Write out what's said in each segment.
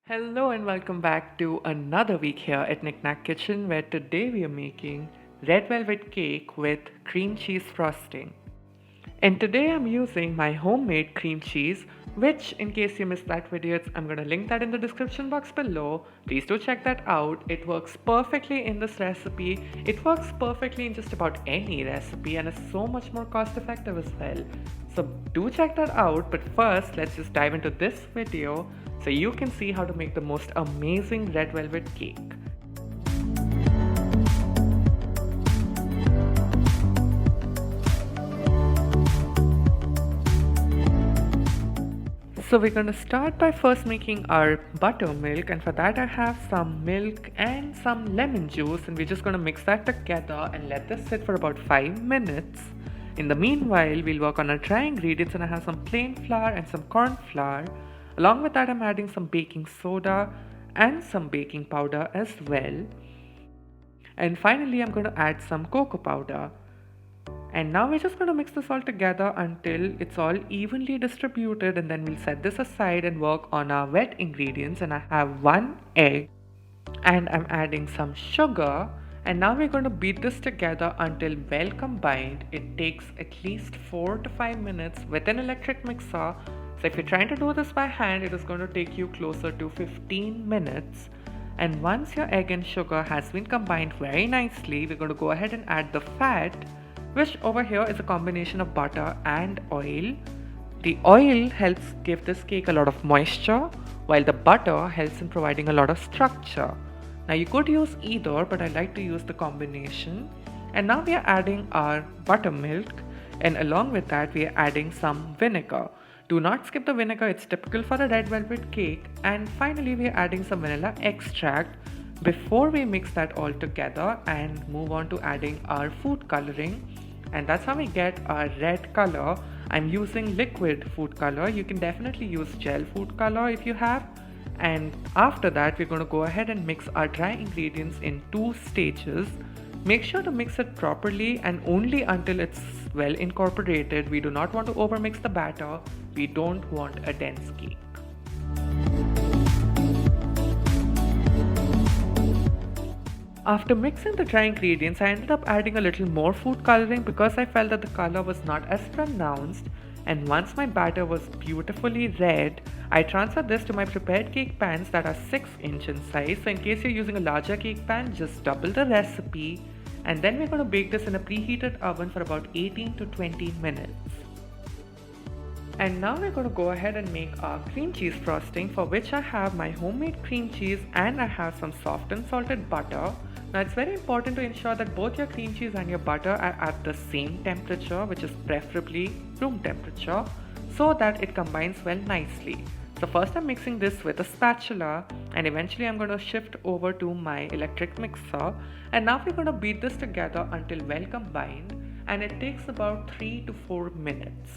Hello and welcome back to another week here at Knack Kitchen, where today we are making red velvet cake with cream cheese frosting. And today I'm using my homemade cream cheese, which in case you missed that video, I'm gonna link that in the description box below. Please do check that out. It works perfectly in this recipe. It works perfectly in just about any recipe and is so much more cost effective as well. So do check that out, but first let's just dive into this video so you can see how to make the most amazing red velvet cake. So we're going to start by first making our buttermilk, and for that I have some milk and some lemon juice, and we're just going to mix that together and let this sit for about 5 minutes. In the meanwhile, we'll work on our dry ingredients, and I have some plain flour and some corn flour. Along with that, I'm adding some baking soda and some baking powder as well. And finally, I'm going to add some cocoa powder. And now we're just going to mix this all together until it's all evenly distributed, and then we'll set this aside and work on our wet ingredients. And I have 1 egg and I'm adding some sugar, and now we're going to beat this together until well combined. It takes at least 4 to 5 minutes with an electric mixer. So if you're trying to do this by hand, it is going to take you closer to 15 minutes. And once your egg and sugar has been combined very nicely, we're going to go ahead and add the fat, which over here is a combination of butter and oil. The oil helps give this cake a lot of moisture, while the butter helps in providing a lot of structure. Now you could use either, but I like to use the combination. And now we are adding our buttermilk, and along with that we are adding some vinegar. Do not skip the vinegar, it's typical for a red velvet cake. And finally we are adding some vanilla extract before we mix that all together and move on to adding our food coloring. And that's how we get our red color. I'm using liquid food color. You can definitely use gel food color if you have. And after that, we're going to go ahead and mix our dry ingredients in 2 stages. Make sure to mix it properly and only until it's well incorporated. We do not want to overmix the batter. We don't want a dense cake. After mixing the dry ingredients, I ended up adding a little more food coloring because I felt that the color was not as pronounced. And once my batter was beautifully red, I transferred this to my prepared cake pans that are 6" in size. So in case you're using a larger cake pan, just double the recipe. And then we're going to bake this in a preheated oven for about 18 to 20 minutes. And now we're going to go ahead and make our cream cheese frosting, for which I have my homemade cream cheese and I have some soft and salted butter. Now it's very important to ensure that both your cream cheese and your butter are at the same temperature, which is preferably room temperature, so that it combines well nicely. So first I'm mixing this with a spatula, and eventually I'm going to shift over to my electric mixer. And now we're going to beat this together until well combined, and it takes about 3 to 4 minutes.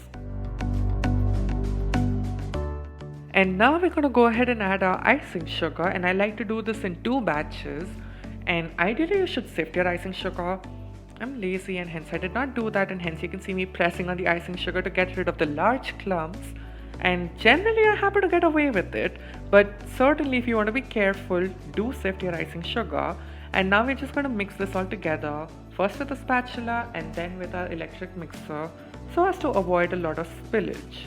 And now we're going to go ahead and add our icing sugar, and I like to do this in 2 batches. And ideally you should sift your icing sugar. I'm lazy and hence I did not do that, and hence you can see me pressing on the icing sugar to get rid of the large clumps. And generally I happen to get away with it, but certainly if you want to be careful, do sift your icing sugar. And now we're just going to mix this all together, first with a spatula and then with our electric mixer, so as to avoid a lot of spillage.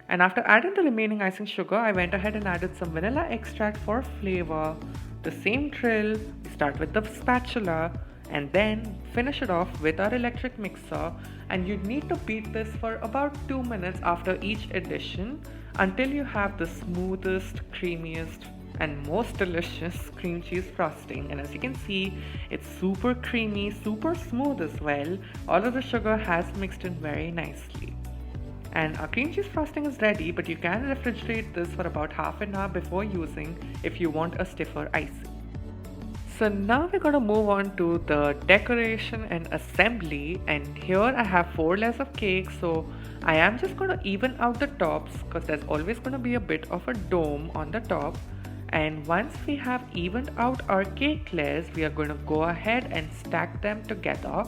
And after adding the remaining icing sugar, I went ahead and added some vanilla extract for flavor. The same drill, we start with the spatula and then finish it off with our electric mixer. And you need to beat this for about 2 minutes after each addition until you have the smoothest, creamiest and most delicious cream cheese frosting. And as you can see, it's super creamy, super smooth as well. All of the sugar has mixed in very nicely. And our cream cheese frosting is ready, but you can refrigerate this for about half an hour before using if you want a stiffer icing. So now we're going to move on to the decoration and assembly, and here I have 4 layers of cake. So I am just going to even out the tops because there's always going to be a bit of a dome on the top. And once we have evened out our cake layers, we are going to go ahead and stack them together.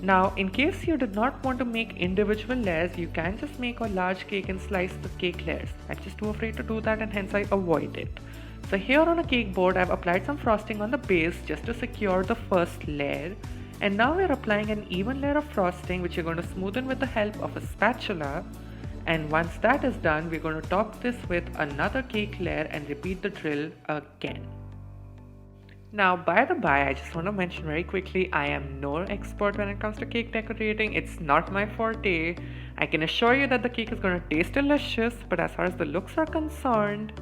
Now, in case you did not want to make individual layers, you can just make a large cake and slice the cake layers. I'm just too afraid to do that, and hence I avoid it. So here on a cake board, I've applied some frosting on the base just to secure the first layer. And now we're applying an even layer of frosting, which you're going to smoothen with the help of a spatula. And once that is done, we're going to top this with another cake layer and repeat the drill again. Now, by the by, I just want to mention very quickly, I am no expert when it comes to cake decorating. It's not my forte. I can assure you that the cake is going to taste delicious, but as far as the looks are concerned,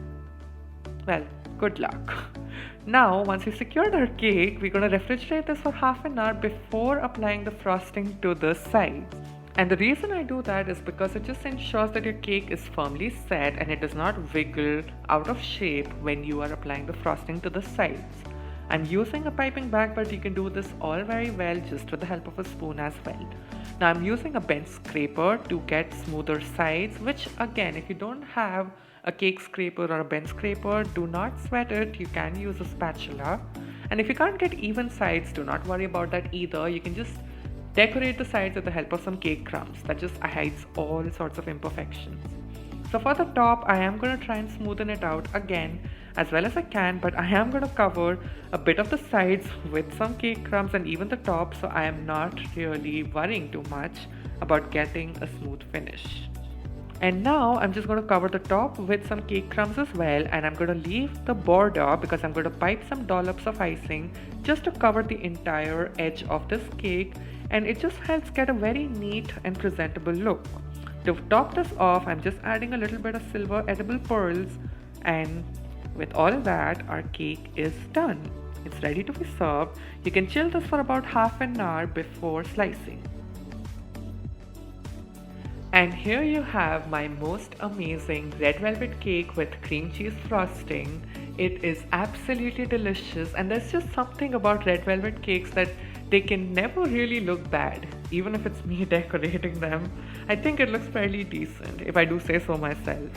well, good luck. Now, once we secured our cake, we're going to refrigerate this for half an hour before applying the frosting to the sides. And the reason I do that is because it just ensures that your cake is firmly set and it does not wiggle out of shape when you are applying the frosting to the sides. I'm using a piping bag, but you can do this all very well just with the help of a spoon as well. Now I'm using a bench scraper to get smoother sides, which again, if you don't have a cake scraper or a bench scraper, do not sweat it. You can use a spatula. And if you can't get even sides, do not worry about that either. You can just decorate the sides with the help of some cake crumbs. That just hides all sorts of imperfections. So for the top, I am going to try and smoothen it out again as well as I can, but I am going to cover a bit of the sides with some cake crumbs and even the top, so I am not really worrying too much about getting a smooth finish. And now I'm just going to cover the top with some cake crumbs as well, and I'm going to leave the border because I'm going to pipe some dollops of icing just to cover the entire edge of this cake, and it just helps get a very neat and presentable look. To top this off, I'm just adding a little bit of silver edible pearls, and with all that, our cake is done. It's ready to be served. You can chill this for about half an hour before slicing. And here you have my most amazing red velvet cake with cream cheese frosting. It is absolutely delicious, and there's just something about red velvet cakes that they can never really look bad. Even if it's me decorating them, I think it looks fairly decent, if I do say so myself.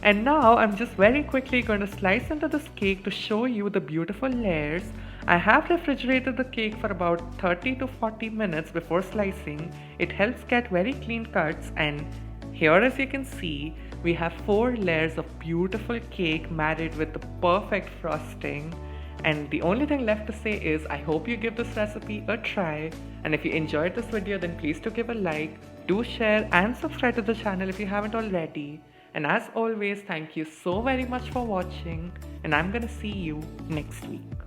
And now I'm just very quickly going to slice into this cake to show you the beautiful layers. I have refrigerated the cake for about 30 to 40 minutes before slicing. It helps get very clean cuts, and here, as you can see, we have 4 layers of beautiful cake married with the perfect frosting. And the only thing left to say is I hope you give this recipe a try, and if you enjoyed this video, then please do give a like, do share and subscribe to the channel if you haven't already. And as always, thank you so very much for watching, and I'm gonna see you next week.